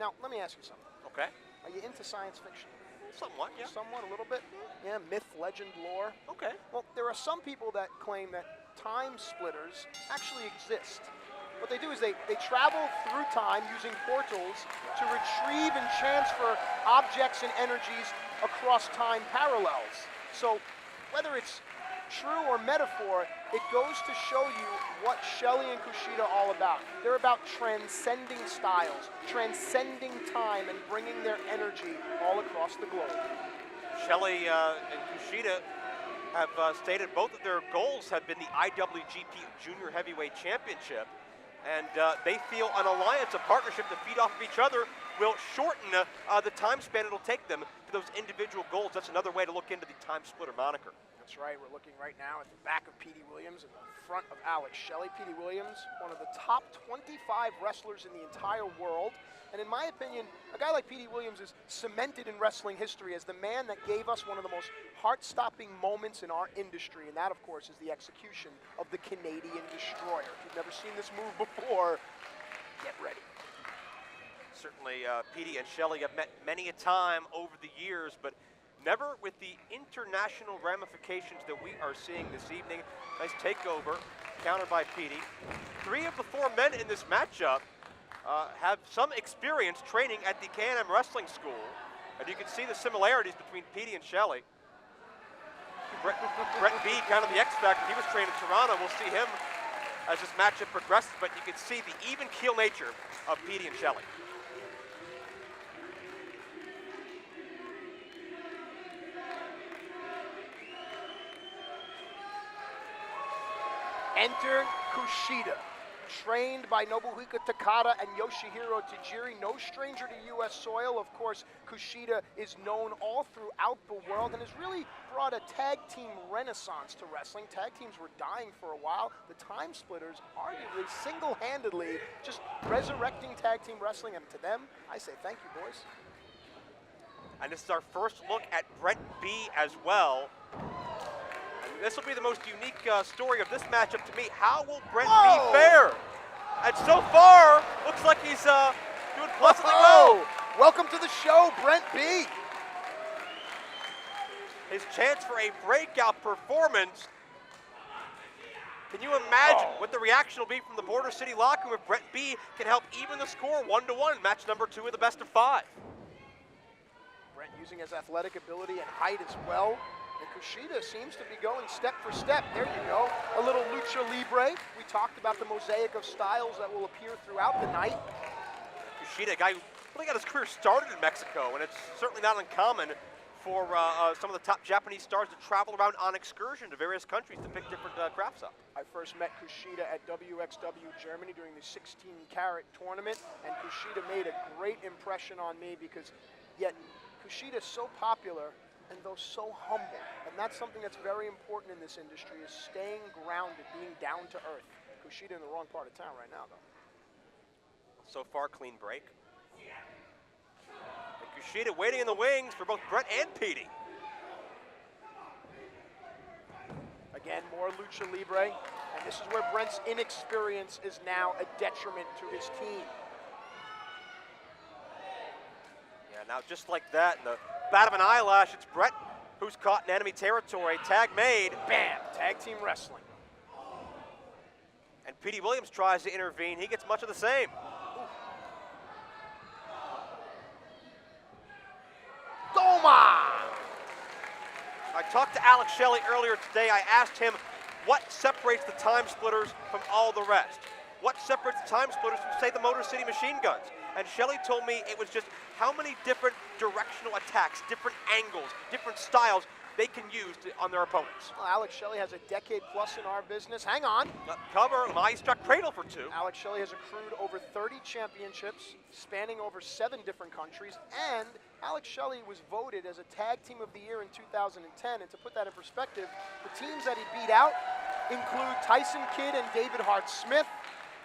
Now, let me ask you something. Okay. Are you into science fiction? Somewhat, yeah. Somewhat, a little bit? Yeah, myth, legend, lore. Okay. Well, there are some people that claim that time splitters actually exist. What they do is they travel through time using portals to retrieve and transfer objects and energies across time parallels. So whether it's true or metaphor, it goes to show you what Shelley and Kushida are all about. They're about transcending styles, transcending time, and bringing their energy all across the globe. Shelley and Kushida have stated both of their goals have been the IWGP Junior Heavyweight Championship, and they feel an alliance, a partnership to feed off of each other will shorten the time span it'll take them to those individual goals. That's another way to look into the Time Splitter moniker. That's right, we're looking right now at the back of Petey Williams and the front of Alex Shelley. Petey Williams, one of the top 25 wrestlers in the entire world. And in my opinion, a guy like Petey Williams is cemented in wrestling history as the man that gave us one of the most heart-stopping moments in our industry. And that, of course, is the execution of the Canadian Destroyer. If you've never seen this move before, get ready. Certainly, Petey and Shelley have met many a time over the years, but never with the international ramifications that we are seeing this evening. Nice takeover, countered by Petey. 3 of the 4 men in this matchup have some experience training at the K&M Wrestling School. And you can see the similarities between Petey and Shelley. Brent B, kind of the X Factor, he was trained in Toronto. We'll see him as this matchup progresses, but you can see the even keel nature of Petey and Shelley. Enter Kushida, trained by Nobuhiko Takada and Yoshihiro Tajiri, no stranger to U.S. soil. Of course, Kushida is known all throughout the world and has really brought a tag team renaissance to wrestling. Tag teams were dying for a while. The Time Splitters, arguably single-handedly, just resurrecting tag team wrestling, and to them, I say thank you, boys. And this is our first look at Brent B as well. This will be the most unique story of this matchup to me. How will Brent B fare? And so far, looks like he's doing pleasantly well. Welcome to the show, Brent B. His chance for a breakout performance. Can you imagine what the reaction will be from the Border City locker room if Brent B can help even the score 1-1, match number 2 of the best of 5? Brent using his athletic ability and height as well. And Kushida seems to be going step for step. There you go, a little lucha libre. We talked about the mosaic of styles that will appear throughout the night. Kushida, a guy who really got his career started in Mexico, and it's certainly not uncommon for some of the top Japanese stars to travel around on excursion to various countries to pick different crafts up. I first met Kushida at WXW Germany during the 16-carat tournament, and Kushida made a great impression on me because yet Kushida is so popular and though so humble, and that's something that's very important in this industry, is staying grounded, being down to earth. Kushida in the wrong part of town right now, though. So far, clean break. And Kushida waiting in the wings for both Brent and Petey. Again, more lucha libre, and this is where Brent's inexperience is now a detriment to his team. Yeah, now just like that, in the bat of an eyelash, it's Brent who's caught in enemy territory. Tag made. Bam! Tag team wrestling. And Petey Williams tries to intervene. He gets much of the same. Doma! I talked to Alex Shelley earlier today. I asked him what separates the Time Splitters from all the rest. What separates the Time Splitters from, say, the Motor City Machine Guns? And Shelley told me it was just how many different directional attacks, different angles, different styles they can use on their opponents. Well, Alex Shelley has a decade plus in our business. Hang on. Cover, struck cradle for 2. Alex Shelley has accrued over 30 championships, spanning over 7 different countries, and Alex Shelley was voted as a Tag Team of the Year in 2010, and to put that in perspective, the teams that he beat out include Tyson Kidd and David Hart Smith,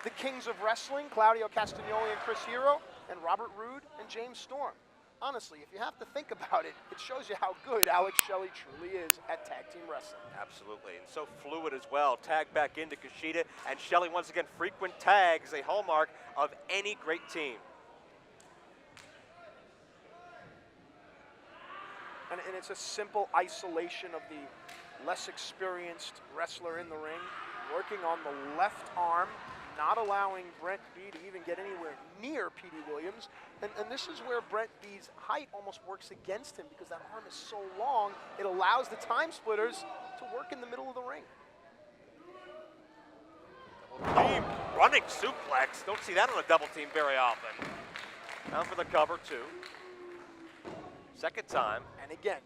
the Kings of Wrestling, Claudio Castagnoli and Chris Hero, and Robert Roode and James Storm. Honestly, if you have to think about it, it shows you how good Alex Shelley truly is at tag team wrestling. Absolutely, and so fluid as well. Tag back into Kushida, and Shelley once again, frequent tags, a hallmark of any great team. And it's a simple isolation of the less experienced wrestler in the ring, working on the left arm, not allowing Brent B to even get anywhere near Petey Williams. And this is where Brent B's height almost works against him, because that arm is so long, it allows the time splitters to work in the middle of the ring. Double team, running suplex. Don't see that on a double team very often. Down for the cover, too. Second time. And again,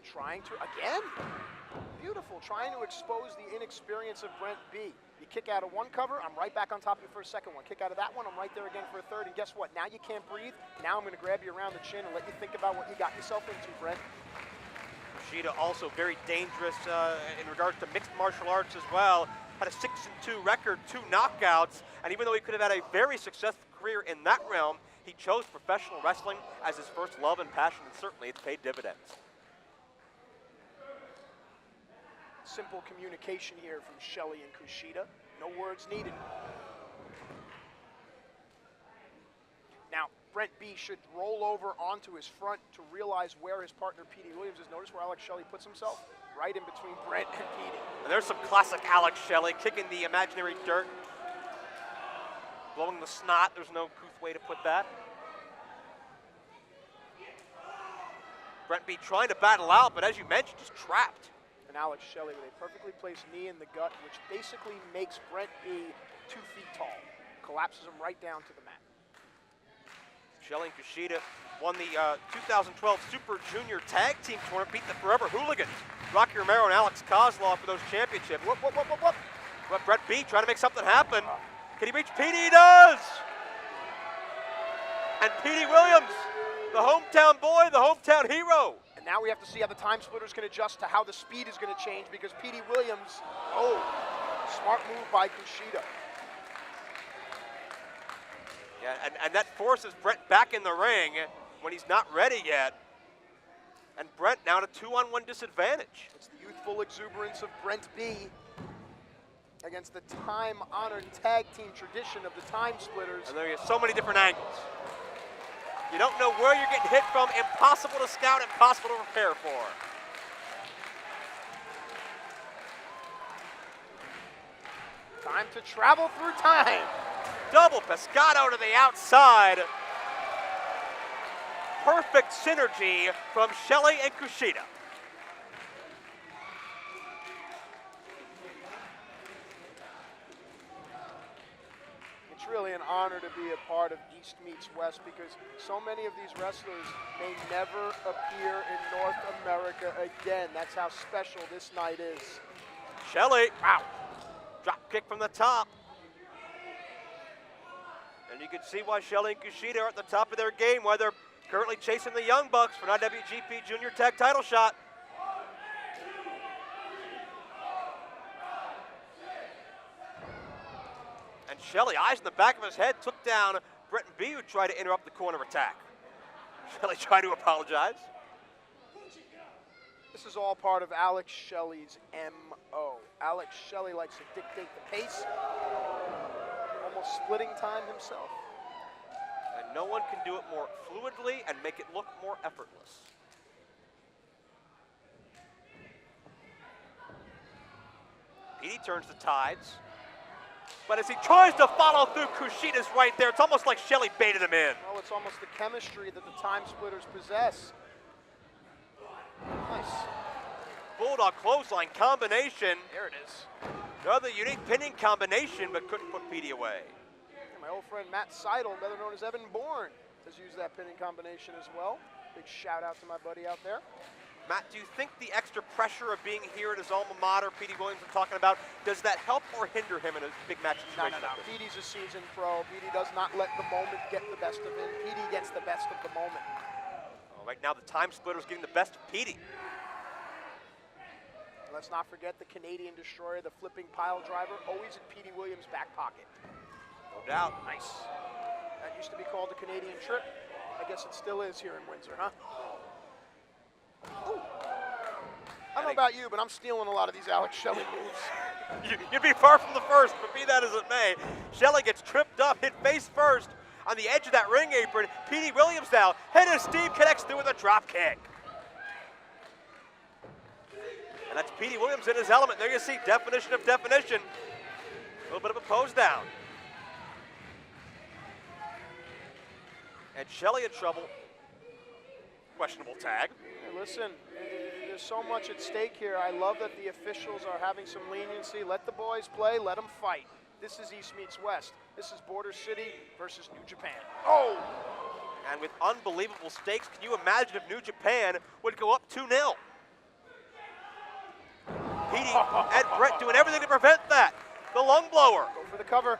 beautiful, trying to expose the inexperience of Brent B. You kick out of one cover, I'm right back on top of you for a second one. Kick out of that one, I'm right there again for a third. And guess what? Now you can't breathe. Now I'm going to grab you around the chin and let you think about what you got yourself into, Brent. Kushida also very dangerous in regards to mixed martial arts as well. Had a 6-2 record, 2 knockouts. And even though he could have had a very successful career in that realm, he chose professional wrestling as his first love and passion, and certainly it's paid dividends. Simple communication here from Shelley and Kushida. No words needed. Now, Brent B should roll over onto his front to realize where his partner Petey Williams is. Notice where Alex Shelley puts himself? Right in between Brent and Petey. And there's some classic Alex Shelley, kicking the imaginary dirt, blowing the snot. There's no couth way to put that. Brent B trying to battle out, but as you mentioned, just trapped. And Alex Shelley with a perfectly placed knee in the gut, which basically makes Brent B 2 feet tall. Collapses him right down to the mat. Shelley and Kushida won the 2012 Super Junior Tag Team Tournament, beat the Forever Hooligans, Rocky Romero and Alex Kozlov for those championships. Whoop. But Brent B trying to make something happen. Can he reach Petey? He does! And Petey Williams, the hometown boy, the hometown hero. And now we have to see how the time splitters can adjust to how the speed is going to change, because Petey Williams, smart move by Kushida. Yeah, and that forces Brent back in the ring when he's not ready yet. And Brent now at a 2-on-1 disadvantage. It's the youthful exuberance of Brent B against the time-honored tag team tradition of the time splitters. And there are so many different angles. You don't know where you're getting hit from. Impossible to scout, impossible to prepare for. Time to travel through time. Double pescado to the outside. Perfect synergy from Shelley and Kushida. It's really an honor to be a part of East Meets West, because so many of these wrestlers may never appear in North America again. That's how special this night is. Shelley, wow, drop kick from the top. And you can see why Shelley and Kushida are at the top of their game, why they're currently chasing the Young Bucks for an IWGP Junior Tag title shot. And Shelley, eyes in the back of his head, took down Brent B, who tried to interrupt the corner attack. Shelley tried to apologize. This is all part of Alex Shelley's M.O. Alex Shelley likes to dictate the pace, almost splitting time himself. And no one can do it more fluidly and make it look more effortless. Petey turns the tides. But as he tries to follow through, Kushida's right there. It's almost like Shelley baited him in. Well, it's almost the chemistry that the time splitters possess. Nice. Bulldog clothesline combination. There it is. Another unique pinning combination, but couldn't put Petey away. My old friend Matt Seidel, better known as Evan Bourne, has used that pinning combination as well. Big shout out to my buddy out there. Matt, do you think the extra pressure of being here at his alma mater, Petey Williams, we're talking about, does that help or hinder him in a big match situation? No. Petey's a seasoned pro. Petey does not let the moment get the best of him. Petey gets the best of the moment. Oh, right now the time splitter's getting the best of Petey. Let's not forget the Canadian Destroyer, the flipping pile driver, always in Petey Williams' back pocket. No doubt. Nice. That used to be called the Canadian Trip. I guess it still is here in Windsor, huh? Ooh. I don't know about you, but I'm stealing a lot of these Alex Shelley moves. You'd be far from the first, but be that as it may, Shelley gets tripped up, hit face first on the edge of that ring apron. Petey Williams now, head of steam, connects through with a drop kick. And that's Petey Williams in his element. There you see, definition of definition. A little bit of a pose down. And Shelley in trouble. Questionable tag. Hey, listen, there's so much at stake here. I love that the officials are having some leniency. Let the boys play, let them fight. This is East meets West. This is Border City versus New Japan. Oh! And with unbelievable stakes, can you imagine if New Japan would go up 2-0? Petey and Brent doing everything to prevent that. The lung blower. Go for the cover.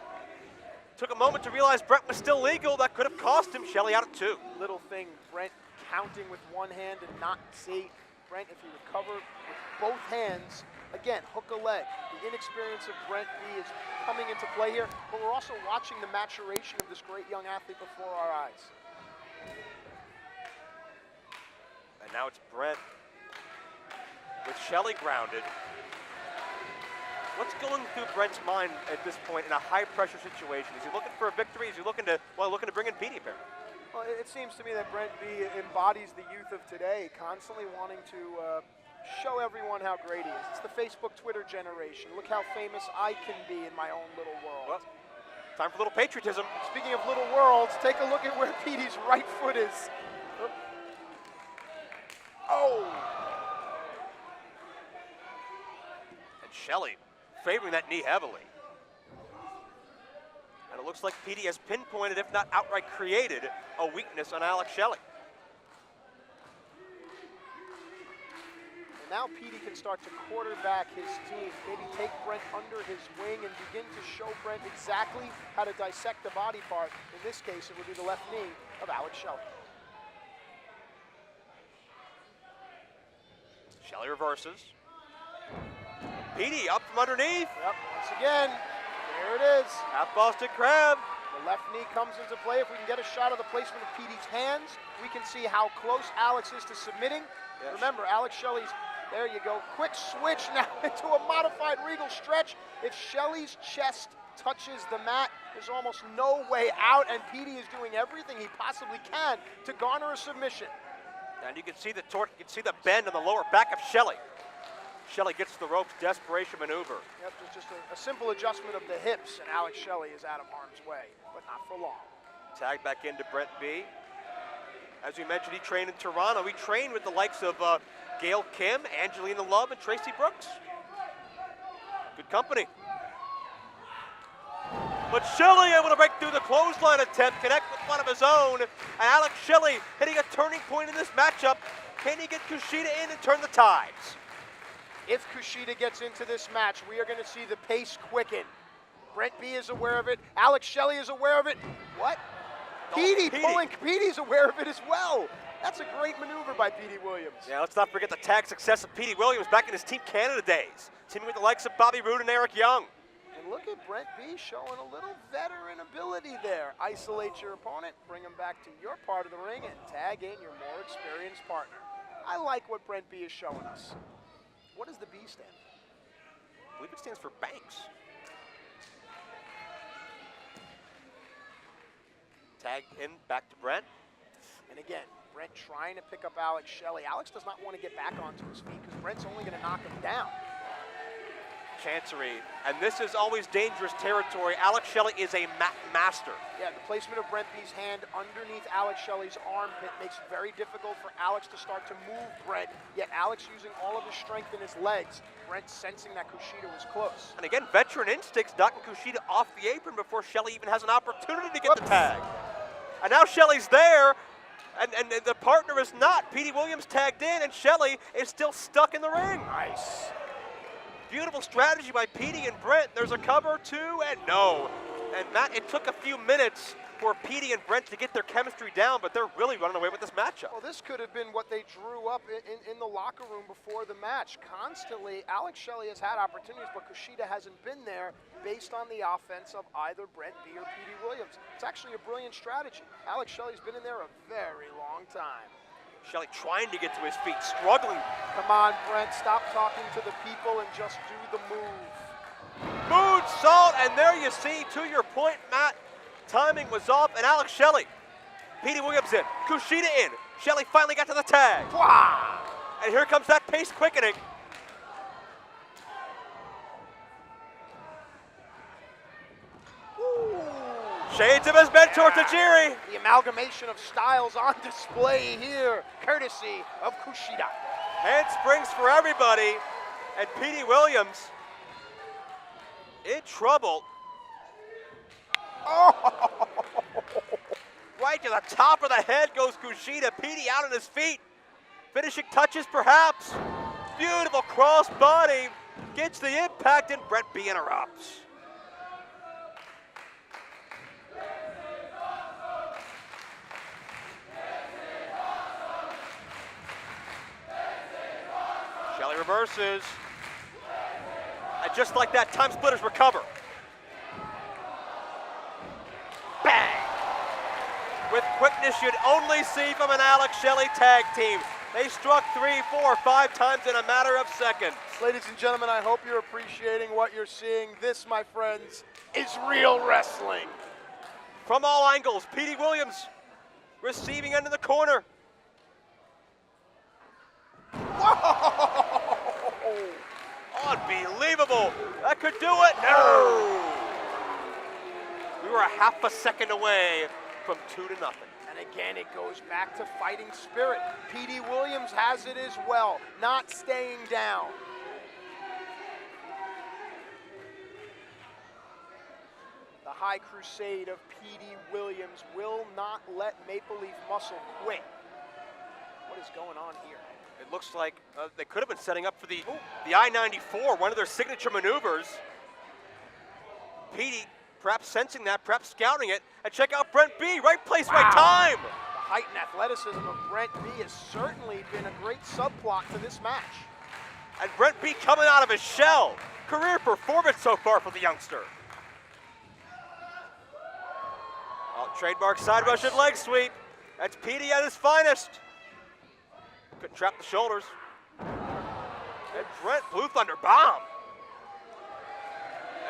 Took a moment to realize Brent was still legal. That could have cost him. Shelley out at 2. Little thing, Brent counting with one hand and not see. Brent, if he recover with both hands, again, hook a leg. The inexperience of Brent B is coming into play here, but we're also watching the maturation of this great young athlete before our eyes. And now it's Brent with Shelley grounded. What's going through Brent's mind at this point in a high-pressure situation? Is he looking for a victory? Is he looking to bring in Petey apparently? Well, it seems to me that Brent B embodies the youth of today, constantly wanting to show everyone how great he is. It's the Facebook, Twitter generation. Look how famous I can be in my own little world. Well, time for a little patriotism. Speaking of little worlds, take a look at where Petey's right foot is. Oh! And Shelley favoring that knee heavily. And it looks like Petey has pinpointed, if not outright created, a weakness on Alex Shelley. And now Petey can start to quarterback his team, maybe take Brent under his wing and begin to show Brent exactly how to dissect the body part. In this case, it would be the left knee of Alex Shelley. Shelley reverses. Petey up from underneath. Yep, once again, there it is. Half Boston Crab. The left knee comes into play. If we can get a shot of the placement of Petey's hands, we can see how close Alex is to submitting. Yes. Remember, Alex Shelley's, there you go, quick switch now into a modified regal stretch. If Shelley's chest touches the mat, there's almost no way out, and Petey is doing everything he possibly can to garner a submission. And you can see the torque, you can see the bend on the lower back of Shelley. Shelley gets the ropes, desperation maneuver. Yep, there's just a simple adjustment of the hips, and Alex Shelley is out of harm's way, but not for long. Tag back into Brent B. As we mentioned, he trained in Toronto. He trained with the likes of Gail Kim, Angelina Love, and Tracy Brooks. Good company. But Shelley able to break through the clothesline attempt, connect with one of his own, and Alex Shelley hitting a turning point in this matchup. Can he get Kushida in and turn the tides? If Kushida gets into this match, we are going to see the pace quicken. Brent B is aware of it. Alex Shelley is aware of it. What? Petey pulling. Petey's aware of it as well. That's a great maneuver by Petey Williams. Yeah, let's not forget the tag success of Petey Williams back in his Team Canada days, teaming with the likes of Bobby Roode and Eric Young. And look at Brent B showing a little veteran ability there. Isolate your opponent, bring him back to your part of the ring, and tag in your more experienced partner. I like what Brent B is showing us. What does the B stand for? I believe it stands for Banks. Tag in, back to Brent. And again, Brent trying to pick up Alex Shelley. Alex does not want to get back onto his feet because Brent's only going to knock him down. Chancery, and this is always dangerous territory. Alex Shelley is a master. Yeah, the placement of Brent B's hand underneath Alex Shelley's armpit makes it very difficult for Alex to start to move Brent, yet Alex using all of his strength in his legs. Brent sensing that Kushida was close. And again, veteran instincts knocking Kushida off the apron before Shelley even has an opportunity to get the tag. And now Shelley's there, and the partner is not. Petey Williams tagged in, and Shelley is still stuck in the ring. Nice. Beautiful strategy by Petey and Brent. There's a cover, too, and no. And Matt, it took a few minutes for Petey and Brent to get their chemistry down, but they're really running away with this matchup. Well, this could have been what they drew up in the locker room before the match. Constantly, Alex Shelley has had opportunities, but Kushida hasn't been there based on the offense of either Brent B or Petey Williams. It's actually a brilliant strategy. Alex Shelley's been in there a very long time. Shelley trying to get to his feet, struggling. Come on, Brent, stop talking to the people and just do the move. Moonsault, and there you see, to your point, Matt, timing was off, and Alex Shelley. Petey Williams in, Kushida in. Shelley finally got to the tag. Wow. And here comes that pace quickening. shades of his mentor, Tajiri. The amalgamation of styles on display here, courtesy of Kushida. Handsprings for everybody, and Petey Williams in trouble. Oh! Right to the top of the head goes Kushida. Petey out on his feet. Finishing touches, perhaps. Beautiful cross body. Gets the impact, and Brent B interrupts. Shelley reverses. And just like that, time splitters recover. Bang! With quickness you'd only see from an Alex Shelley tag team. They struck 3, 4, 5 times in a matter of seconds. Ladies and gentlemen, I hope you're appreciating what you're seeing. This, my friends, is real wrestling. From all angles, Petey Williams receiving end of the corner. Whoa! Unbelievable. That could do it. No! We were a half a second away from 2-0. And again, it goes back to fighting spirit. Petey Williams has it as well, not staying down. The high crusade of Petey Williams will not let Maple Leaf Muscle quit. What is going on here? It looks like they could have been setting up for the I-94, one of their signature maneuvers. Petey perhaps sensing that, perhaps scouting it. And check out Brent B, right place, right time. The height and athleticism of Brent B has certainly been a great subplot to this match. And Brent B coming out of his shell. Career performance so far for the youngster. Oh, trademark side rush and leg sweep. That's Petey at his finest. Couldn't trap the shoulders. And Brent Blue Thunder bomb.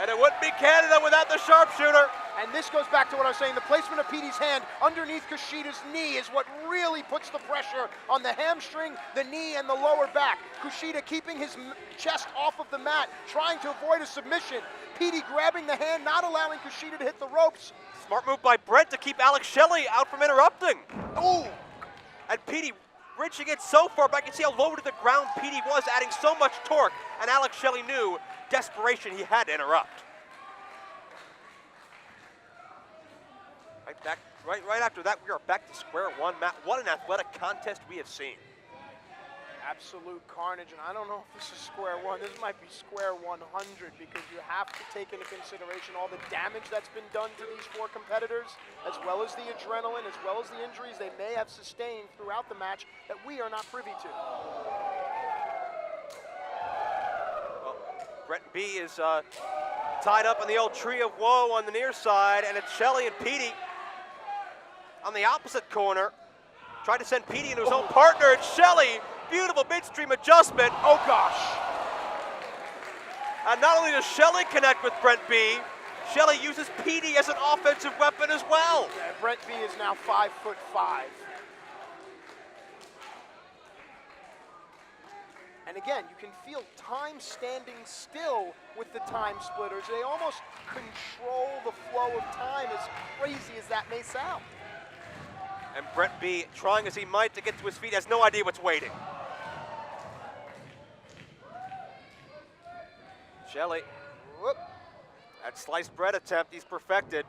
And it wouldn't be Canada without the sharpshooter. And this goes back to what I was saying. The placement of Petey's hand underneath Kushida's knee is what really puts the pressure on the hamstring, the knee, and the lower back. Kushida keeping his chest off of the mat, trying to avoid a submission. Petey grabbing the hand, not allowing Kushida to hit the ropes. Smart move by Brent to keep Alex Shelley out from interrupting. Ooh! And Petey reaching it so far back. You can see how low to the ground Petey was, adding so much torque. And Alex Shelley knew desperation he had to interrupt. Right after that, we are back to square one. Matt, what an athletic contest we have seen. Absolute carnage, and I don't know if this is square one. This might be square 100 because you have to take into consideration all the damage that's been done to these four competitors, as well as the adrenaline, as well as the injuries they may have sustained throughout the match that we are not privy to. Well, Brent B is tied up in the old tree of woe on the near side, and it's Shelley and Petey on the opposite corner. Tried to send Petey into his own partner, and Shelley, beautiful midstream adjustment. Oh gosh. And not only does Shelley connect with Brent B, Shelley uses Petey as an offensive weapon as well. Yeah, Brent B is now 5'5". And again, you can feel time standing still with the time splitters. They almost control the flow of time, as crazy as that may sound. And Brent B, trying as he might to get to his feet, has no idea what's waiting. Shelley, Whoop. that sliced bread attempt, he's perfected.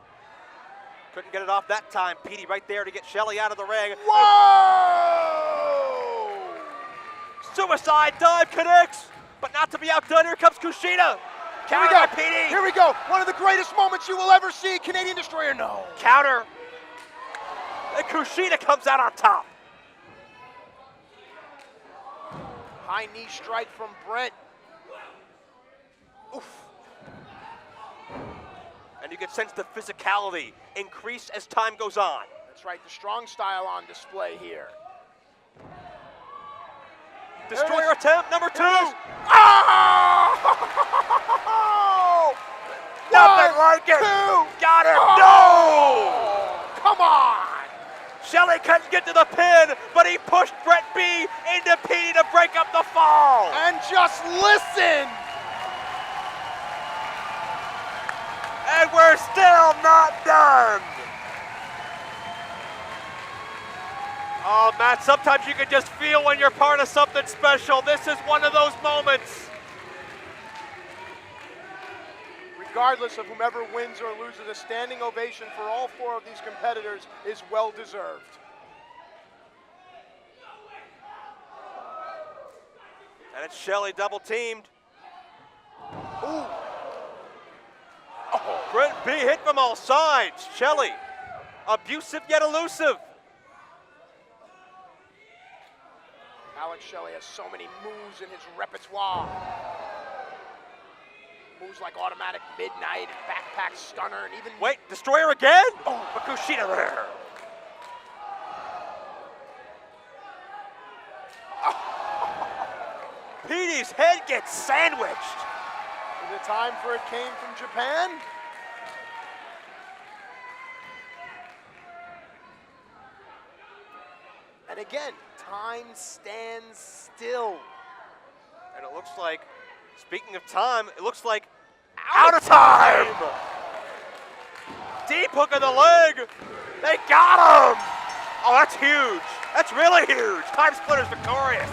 Couldn't get it off that time. Petey right there to get Shelley out of the ring. Whoa! Suicide dive connects, but not to be outdone. Here comes Kushida. Here we Counter go. by Petey. Here we go. One of the greatest moments you will ever see. Canadian Destroyer, no. Counter. And Kushida comes out on top. High knee strike from Brent. Oof. And you can sense the physicality increase as time goes on. That's right, the strong style on display here. Destroyer attempt number 2. Oh! Nothing like it. 2. Got it. Oh! No! Come on! Shelley couldn't get to the pin, but he pushed Brent B into Petey to break up the fall. And just listen! And we're still not done. Oh, Matt, sometimes you can just feel when you're part of something special. This is one of those moments. Regardless of whomever wins or loses, a standing ovation for all 4 of these competitors is well deserved. And it's Shelley double teamed. Ooh. Oh, Brent B hit from all sides. Shelley, abusive yet elusive. Alex Shelley has so many moves in his repertoire. Moves like automatic midnight and backpack stunner and even... Wait, destroyer again? Oh, Makushita there. Petey's head gets sandwiched. Is it time for it came from Japan? And again, time stands still. And it looks like, speaking of time, it looks like out of time! Deep hook of the leg. They got him! Oh, that's huge. That's really huge. Time Splitter's victorious.